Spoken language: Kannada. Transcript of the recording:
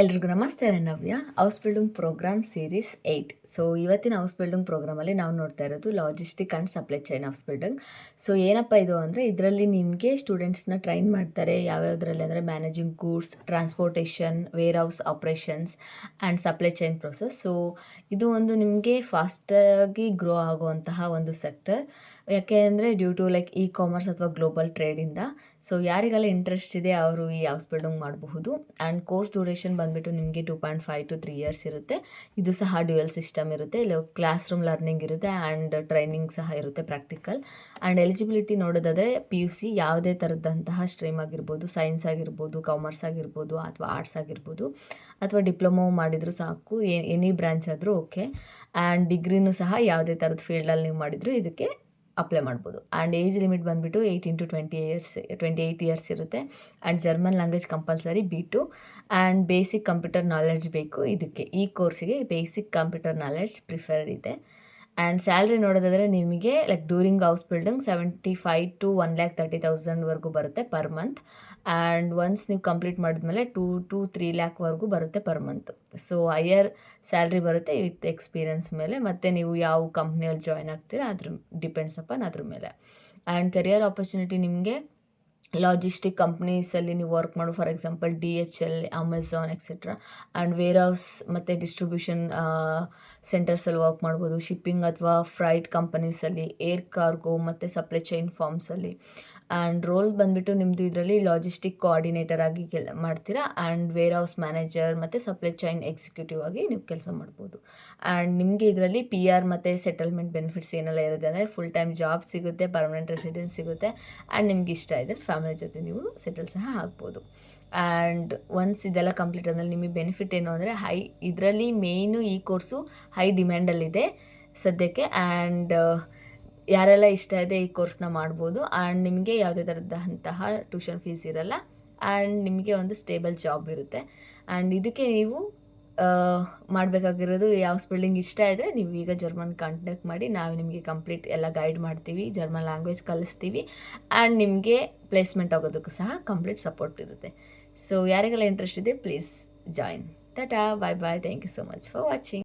ಎಲ್ರಿಗೂ ನಮಸ್ತೆ. ನಾನು Navya. House building program series 8. So ಇವತ್ತಿನ ಹೌಸ್ ಬಿಲ್ಡಿಂಗ್ ಪ್ರೋಗ್ರಾಮಲ್ಲಿ ನಾವು ನೋಡ್ತಾ ಇರೋದು logistic and supply chain house building. So ಏನಪ್ಪ ಇದು ಅಂದರೆ, ಇದರಲ್ಲಿ ನಿಮಗೆ ಸ್ಟೂಡೆಂಟ್ಸ್ನ ಟ್ರೈನ್ ಮಾಡ್ತಾರೆ. ಯಾವ್ಯಾವುದರಲ್ಲಿ ಅಂದರೆ managing goods, transportation, warehouse operations and supply chain process. So ಇದು ಒಂದು ನಿಮಗೆ ಫಾಸ್ಟಾಗಿ ಗ್ರೋ ಆಗುವಂತಹ ಒಂದು ಸೆಕ್ಟರ್. ಯಾಕೆ ಅಂದರೆ due to like e commerce ಅಥವಾ ಗ್ಲೋಬಲ್ ಟ್ರೇಡಿಂದ. ಸೊ ಯಾರಿಗೆಲ್ಲ ಇಂಟ್ರೆಸ್ಟ್ ಇದೆ ಅವರು ಈ ಹೌಸ್ ಬಿಲ್ಡಿಂಗ್ ಮಾಡಬಹುದು. ಆ್ಯಂಡ್ ಕೋರ್ಸ್ ಡ್ಯೂರೇಷನ್ ಬಂದುಬಿಟ್ಟು ನಿಮಗೆ 2.5 to 3 years ಇರುತ್ತೆ. ಇದು ಸಹ ಡ್ಯುಯಲ್ ಸಿಸ್ಟಮ್ ಇರುತ್ತೆ. ಇಲ್ಲಿ ಕ್ಲಾಸ್ ರೂಮ್ ಲರ್ನಿಂಗ್ ಇರುತ್ತೆ ಆ್ಯಂಡ್ ಟ್ರೈನಿಂಗ್ ಸಹ ಇರುತ್ತೆ, ಪ್ರಾಕ್ಟಿಕಲ್. ಆ್ಯಂಡ್ ಎಲಿಜಿಬಿಲಿಟಿ ನೋಡೋದಾದರೆ PUC ಯಾವುದೇ ಥರದಂತಹ ಸ್ಟ್ರೀಮ್ ಆಗಿರ್ಬೋದು, ಸೈನ್ಸ್ ಆಗಿರ್ಬೋದು, ಕಾಮರ್ಸ್ ಆಗಿರ್ಬೋದು, ಅಥವಾ ಆರ್ಟ್ಸ್ ಆಗಿರ್ಬೋದು, ಅಥವಾ ಡಿಪ್ಲೊಮೊ ಮಾಡಿದರೂ ಸಾಕು, ಎನಿ ಬ್ರಾಂಚ್ ಆದರೂ ಓಕೆ. ಆ್ಯಂಡ್ ಡಿಗ್ರಿನೂ ಸಹ ಯಾವುದೇ ಥರದ ಫೀಲ್ಡಲ್ಲಿ ನೀವು ಮಾಡಿದರೂ ಇದಕ್ಕೆ ಅಪ್ಲೈ ಮಾಡ್ಬೋದು. ಆ್ಯಂಡ್ ಏಜ್ ಲಿಮಿಟ್ ಬಂದುಬಿಟ್ಟು 18 to 28 years ಇರುತ್ತೆ. And German language compulsory B2. And basic computer knowledge ಬೇಕು ಇದಕ್ಕೆ. ಈ ಕೋರ್ಸಿಗೆ ಬೇಸಿಕ್ ಕಂಪ್ಯೂಟರ್ ನಾಲೆಡ್ಜ್ ಪ್ರಿಫರ್ ಇದೆ. ಆ್ಯಂಡ್ ಸ್ಯಾಲ್ರಿ ನೋಡೋದಾದರೆ ನಿಮಗೆ like during house building 75 to 1,30,000 ಬರುತ್ತೆ ಪರ್ ಮಂತ್. ಆ್ಯಂಡ್ ಒನ್ಸ್ ನೀವು ಕಂಪ್ಲೀಟ್ ಮಾಡಿದ್ಮೇಲೆ 2 to 3 lakh ಬರುತ್ತೆ per month. So higher salary ಬರುತ್ತೆ ವಿತ್ ಎಕ್ಸ್ಪೀರಿಯನ್ಸ್ ಮೇಲೆ. ಮತ್ತು ನೀವು ಯಾವ ಕಂಪ್ನಿಯಲ್ಲಿ ಜಾಯ್ನ್ ಆಗ್ತೀರಾ ಅದ್ರ ಡಿಪೆಂಡ್ಸ್ ಅಪಾನ್ ಅದ್ರ ಮೇಲೆ. ಆ್ಯಂಡ್ ಕರಿಯರ್ ಆಪರ್ಚುನಿಟಿ ನಿಮಗೆ ಲಾಜಿಸ್ಟಿಕ್ ಕಂಪ್ನೀಸಲ್ಲಿ ನೀವು ವರ್ಕ್ ಮಾಡೋ, for example DHL, Amazon etcetera. And warehouse ಮತ್ತು ಡಿಸ್ಟ್ರಿಬ್ಯೂಷನ್ ಸೆಂಟರ್ಸಲ್ಲಿ ವರ್ಕ್ ಮಾಡ್ಬೋದು. ಶಿಪ್ಪಿಂಗ್ ಅಥವಾ ಫ್ರೈಟ್ ಕಂಪನೀಸಲ್ಲಿ, ಏರ್ ಕಾರ್ಗೋ ಮತ್ತು ಸಪ್ಲೈ ಚೈನ್ ಫಾರ್ಮ್ಸಲ್ಲಿ. ಆ್ಯಂಡ್ ರೋಲ್ ಬಂದುಬಿಟ್ಟು ನಿಮ್ಮದು ಇದರಲ್ಲಿ ಲಾಜಿಸ್ಟಿಕ್ ಕೋಆರ್ಡಿನೇಟರ್ ಆಗಿ ಮಾಡ್ತೀರಾ. ಆ್ಯಂಡ್ ವೇರ್ ಹೌಸ್ ಮ್ಯಾನೇಜರ್ ಮತ್ತು ಸಪ್ಲೈ ಚೈನ್ ಎಕ್ಸಿಕ್ಯೂಟಿವ್ ಆಗಿ ನೀವು ಕೆಲಸ ಮಾಡ್ಬೋದು. ಆ್ಯಂಡ್ ನಿಮಗೆ ಇದರಲ್ಲಿ PR ಮತ್ತು ಸೆಟಲ್ಮೆಂಟ್ ಬೆನಿಫಿಟ್ಸ್ ಏನೆಲ್ಲ ಇರುತ್ತೆ ಅಂದರೆ, ಫುಲ್ ಟೈಮ್ ಜಾಬ್ ಸಿಗುತ್ತೆ, ಪರ್ಮನೆಂಟ್ ರೆಸಿಡೆನ್ಸ್ ಸಿಗುತ್ತೆ. ಆ್ಯಂಡ್ ನಿಮ್ಗೆ ಇಷ್ಟ ಇದ್ದರೆ ಫ್ಯಾಮಿಲಿ ಜೊತೆ ನೀವು ಸೆಟಲ್ ಸಹ ಆಗ್ಬೋದು. ಆ್ಯಂಡ್ ಒನ್ಸ್ ಇದೆಲ್ಲ ಕಂಪ್ಲೀಟ್ ಆದಮೇಲೆ ನಿಮಗೆ ಬೆನಿಫಿಟ್ ಏನು ಅಂದರೆ, ಇದರಲ್ಲಿ ಮೇಯ್ನು ಈ ಕೋರ್ಸು ಹೈ ಡಿಮ್ಯಾಂಡಲ್ಲಿದೆ ಸದ್ಯಕ್ಕೆ. ಆ್ಯಂಡ್ ಯಾರೆಲ್ಲ ಇಷ್ಟ ಇದೆ ಈ ಕೋರ್ಸ್ನ ಮಾಡ್ಬೋದು. ಆ್ಯಂಡ್ ನಿಮಗೆ ಯಾವುದೇ ಥರದಂತಹ ಟ್ಯೂಷನ್ ಫೀಸ್ ಇರಲ್ಲ. ಆ್ಯಂಡ್ ನಿಮಗೆ ಒಂದು ಸ್ಟೇಬಲ್ ಜಾಬ್ ಇರುತ್ತೆ. ಆ್ಯಂಡ್ ಇದಕ್ಕೆ ನೀವು ಮಾಡಬೇಕಾಗಿರೋದು, ಯಾವ ಸ್ಪೆಲ್ಲಿಂಗ್ ಇಷ್ಟ ಇದ್ದರೆ ನೀವು ಈಗ ಜರ್ಮನ್ ಕಾಂಟ್ಯಾಕ್ಟ್ ಮಾಡಿ, ನಾವು ನಿಮಗೆ ಕಂಪ್ಲೀಟ್ ಎಲ್ಲ ಗೈಡ್ ಮಾಡ್ತೀವಿ, ಜರ್ಮನ್ ಲ್ಯಾಂಗ್ವೇಜ್ ಕಲಿಸ್ತೀವಿ. ಆ್ಯಂಡ್ ನಿಮಗೆ ಪ್ಲೇಸ್ಮೆಂಟ್ ಆಗೋದಕ್ಕೂ ಸಹ ಕಂಪ್ಲೀಟ್ ಸಪೋರ್ಟ್ ಇರುತ್ತೆ. ಸೊ ಯಾರಿಗೆಲ್ಲ ಇಂಟ್ರೆಸ್ಟ್ ಇದೆ ಪ್ಲೀಸ್ ಜಾಯಿನ್. ಟಾಟಾ, bye bye, thank you so much for watching.